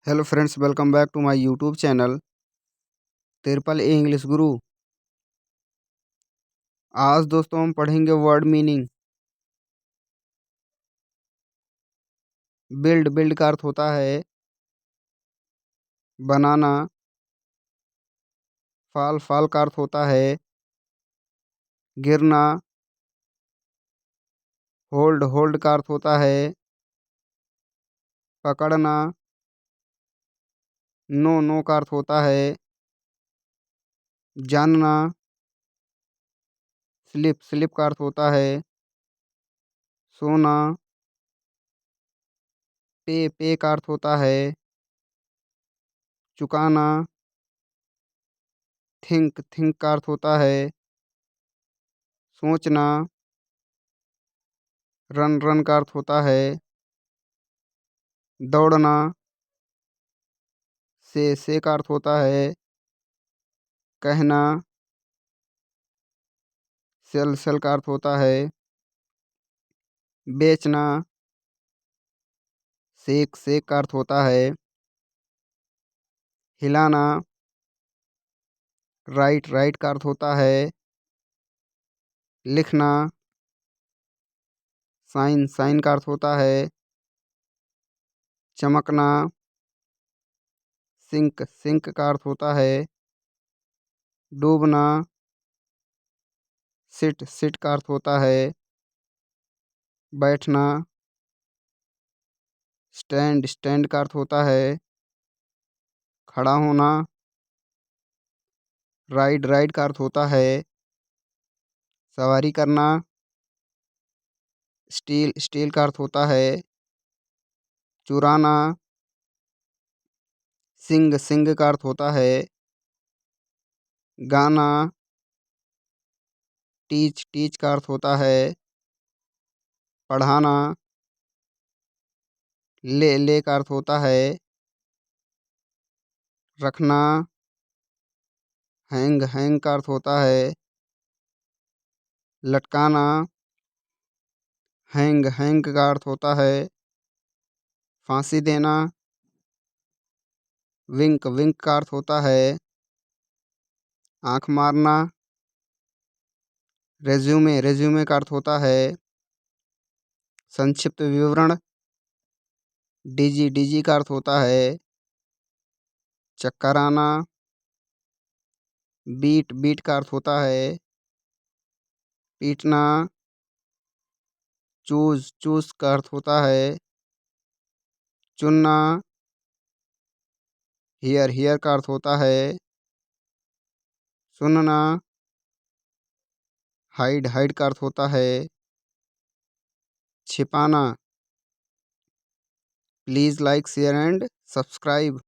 Hello friends, welcome back to my YouTube channel triple A English guru. आज दोस्तों हम पढ़ेंगे वर्ड मीनिंग। बिल्ड बिल्ड का अर्थ होता है बनाना। फाल फाल का अर्थ होता है गिरना। होल्ड होल्ड का अर्थ होता है पकड़ना। नो नो का अर्थ होता है जानना। स्लिप स्लिप का अर्थ होता है सोना। पे पे का अर्थ होता है चुकाना। थिंक थिंक का अर्थ होता है सोचना। रन रन का अर्थ होता है दौड़ना। से का अर्थ होता है कहना। सेल सेल का अर्थ होता है बेचना। सेक सेक का अर्थ होता है हिलाना। राइट राइट का अर्थ होता है लिखना। साइन साइन का अर्थ होता है चमकना। सिंक सिंक का अर्थ होता है डूबना। सिट सिट का अर्थ होता है बैठना। स्टैंड स्टैंड का अर्थ होता है खड़ा होना। राइड राइड का अर्थ होता है सवारी करना। स्टील स्टील का अर्थ होता है चुराना। सिंग सिंग का अर्थ होता है गाना। टीच टीच का अर्थ होता है पढ़ाना। ले ले का अर्थ होता है रखना। हैंग हैंग का अर्थ होता है लटकाना। हैंग हैंग का अर्थ होता है फांसी देना। विंक विंक का अर्थ होता है आंख मारना। रेज्यूमे रेज्यूमे का अर्थ होता है संक्षिप्त विवरण। डीजी डीजी का अर्थ होता है चक्कर आना। बीट बीट का अर्थ होता है पीटना। चूज चूज का अर्थ होता है चुनना। हियर हियर का अर्थ होता है सुनना। हाइड हाइड का अर्थ होता है छिपाना। Please like share and subscribe.